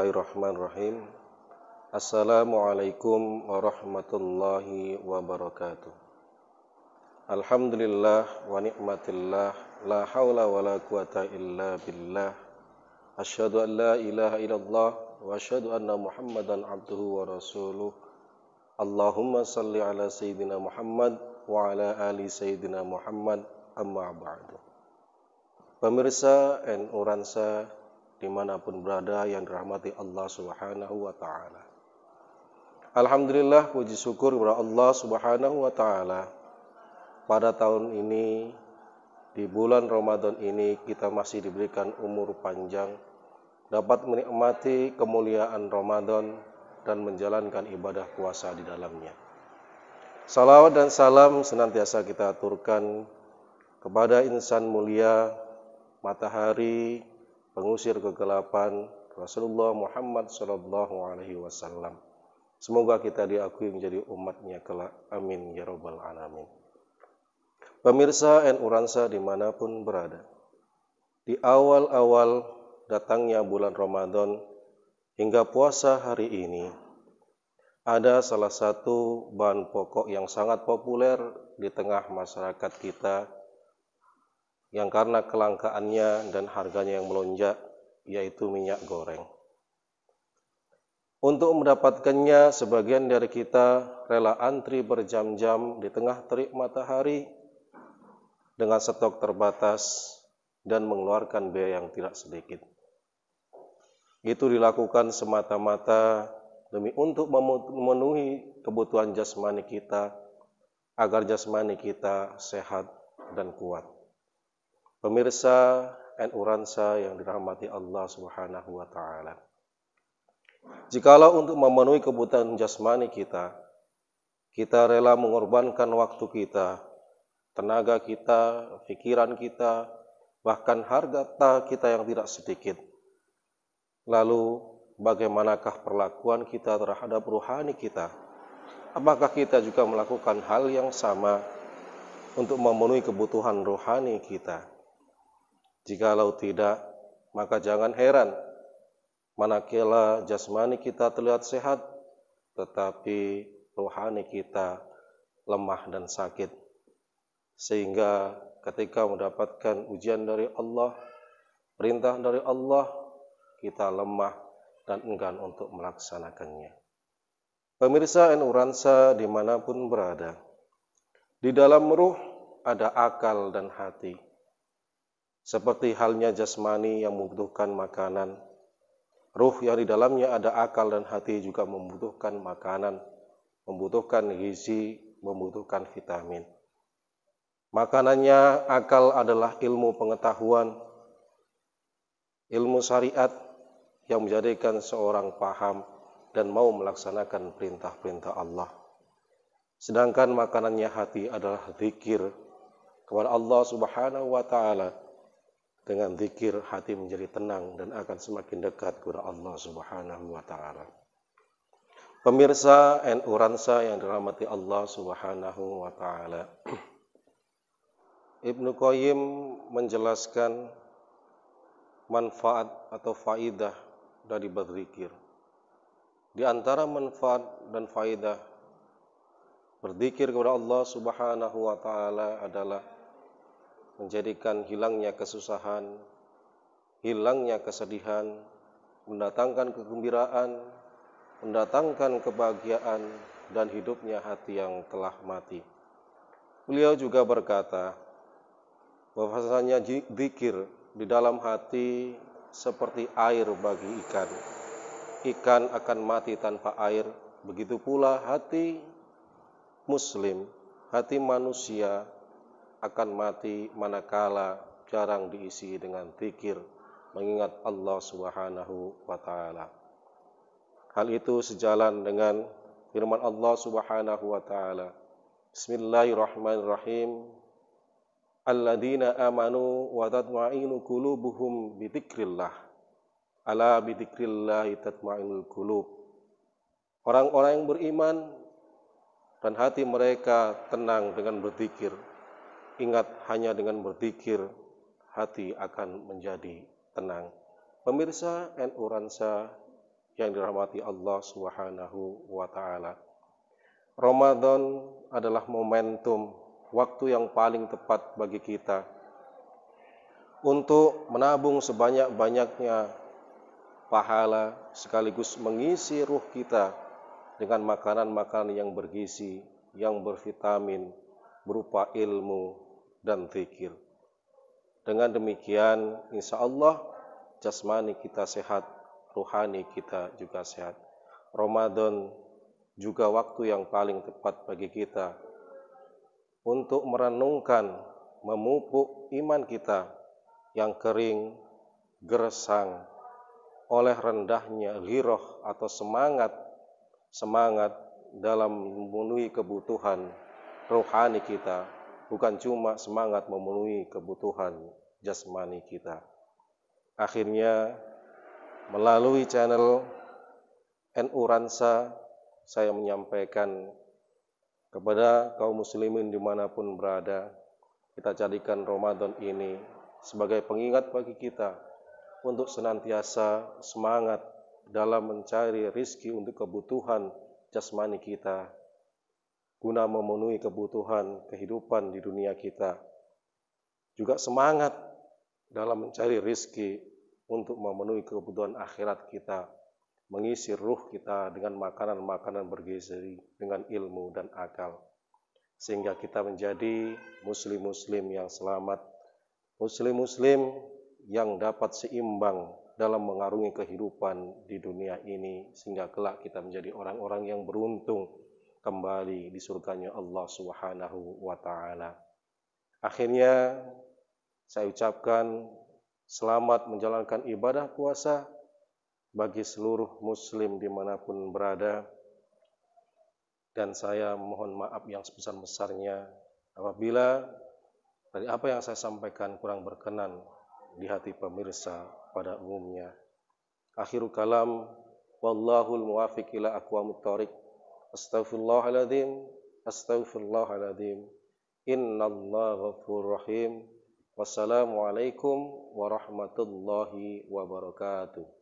Bismillahirrahmanirrahim. Assalamualaikum warahmatullahi wabarakatuh. Alhamdulillah wa ni'matillah, la haula wa la quwata illa billah. Asyhadu an la ilaha illallah wa asyhadu anna Muhammadan abduhu wa rasuluh. Allahumma salli ala sayyidina Muhammad wa ala ali sayyidina Muhammad, amma ba'du. Pemirsa NU Ransa dimanapun berada yang dirahmati Allah Subhanahu wa ta'ala. Alhamdulillah, puji syukur kepada Allah Subhanahu wa ta'ala. Pada tahun ini, di bulan Ramadan ini, kita masih diberikan umur panjang, dapat menikmati kemuliaan Ramadan dan menjalankan ibadah puasa di dalamnya. Salawat dan salam senantiasa kita aturkan kepada insan mulia, matahari pengusir kegelapan, Rasulullah Muhammad sallallahu alaihi wasallam. Semoga kita diakui menjadi umatnya kelak. Amin ya rabbal alamin. Pemirsa NU Ransa dimanapun berada, di awal-awal datangnya bulan Ramadan hingga puasa hari ini, ada salah satu bahan pokok yang sangat populer di tengah masyarakat kita, yang karena kelangkaannya dan harganya yang melonjak, yaitu minyak goreng. Untuk mendapatkannya, sebagian dari kita rela antri berjam-jam di tengah terik matahari dengan stok terbatas dan mengeluarkan biaya yang tidak sedikit. Itu dilakukan semata-mata demi untuk memenuhi kebutuhan jasmani kita, agar jasmani kita sehat dan kuat. Pemirsa NU Ransa yang dirahmati Allah Subhanahu wa ta'ala. Jikalau untuk memenuhi kebutuhan jasmani kita rela mengorbankan waktu kita, tenaga kita, pikiran kita, bahkan harta kita yang tidak sedikit. Lalu bagaimanakah perlakuan kita terhadap rohani kita? Apakah kita juga melakukan hal yang sama untuk memenuhi kebutuhan rohani kita? Jikalau tidak, maka jangan heran manakala jasmani kita terlihat sehat, tetapi rohani kita lemah dan sakit. Sehingga ketika mendapatkan ujian dari Allah, perintah dari Allah, kita lemah dan enggan untuk melaksanakannya. Pemirsa NU Ransa dimanapun berada, di dalam ruh ada akal dan hati. Seperti halnya jasmani yang membutuhkan makanan, ruh yang di dalamnya ada akal dan hati juga membutuhkan makanan, membutuhkan gizi, membutuhkan vitamin. Makanannya akal adalah ilmu pengetahuan, ilmu syariat yang menjadikan seorang paham dan mau melaksanakan perintah-perintah Allah. Sedangkan makanannya hati adalah zikir kepada Allah Subhanahu wa ta'ala. Dengan zikir hati menjadi tenang dan akan semakin dekat kepada Allah Subhanahu wa ta'ala. Pemirsa NU Ransa yang dirahmati Allah Subhanahu wa ta'ala. Ibnu Qayyim menjelaskan manfaat atau faidah dari berzikir. Di antara manfaat dan faidah berzikir kepada Allah Subhanahu wa ta'ala adalah menjadikan hilangnya kesusahan, hilangnya kesedihan, mendatangkan kegembiraan, mendatangkan kebahagiaan, dan hidupnya hati yang telah mati. Beliau juga berkata, bahwasanya zikir di dalam hati seperti air bagi ikan. Ikan akan mati tanpa air, begitu pula hati muslim, hati manusia akan mati manakala jarang diisi dengan zikir, mengingat Allah Subhanahu wa ta'ala. Hal itu sejalan dengan firman Allah Subhanahu wa ta'ala. Bismillahirrahmanirrahim. Alladzina amanu wa tatma'innu qulubuhum bi dzikrillah. Ala bi dzikrillahi tatma'innul qulub. Orang-orang yang beriman dan hati mereka tenang dengan berzikir. Ingat, hanya dengan berzikir hati akan menjadi tenang. Pemirsa NU Ransa yang dirahmati Allah Subhanahu wa taala. Ramadan adalah momentum, waktu yang paling tepat bagi kita untuk menabung sebanyak-banyaknya pahala sekaligus mengisi ruh kita dengan makanan-makanan yang bergizi, yang bervitamin, berupa ilmu dan zikir. Dengan demikian, insya Allah jasmani kita sehat, ruhani kita juga sehat. Ramadan juga waktu yang paling tepat bagi kita untuk merenungkan, memupuk iman kita yang kering, gersang oleh rendahnya ghirah atau semangat dalam memenuhi kebutuhan rohani kita, bukan cuma semangat memenuhi kebutuhan jasmani kita. Akhirnya, melalui channel NU Ransa, saya menyampaikan kepada kaum muslimin dimanapun berada, kita jadikan Ramadan ini sebagai pengingat bagi kita untuk senantiasa semangat dalam mencari rizki untuk kebutuhan jasmani kita, guna memenuhi kebutuhan kehidupan di dunia kita. Juga semangat dalam mencari rizki untuk memenuhi kebutuhan akhirat kita, mengisi ruh kita dengan makanan-makanan bergizi, dengan ilmu dan akal, sehingga kita menjadi muslim-muslim yang selamat, muslim-muslim yang dapat seimbang dalam mengarungi kehidupan di dunia ini, sehingga kelak kita menjadi orang-orang yang beruntung kembali di surganya Allah Subhanahu wa taala. Akhirnya saya ucapkan selamat menjalankan ibadah puasa bagi seluruh muslim dimanapun berada, dan saya mohon maaf yang sebesar-besarnya apabila dari apa yang saya sampaikan kurang berkenan di hati pemirsa pada umumnya. Akhirul kalam, wallahul muwafiq ila aqwamit thoriq. Astaghfirullahaladzim. Innallaha ghafurur rahim. Wassalamualaikum warahmatullahi wabarakatuh.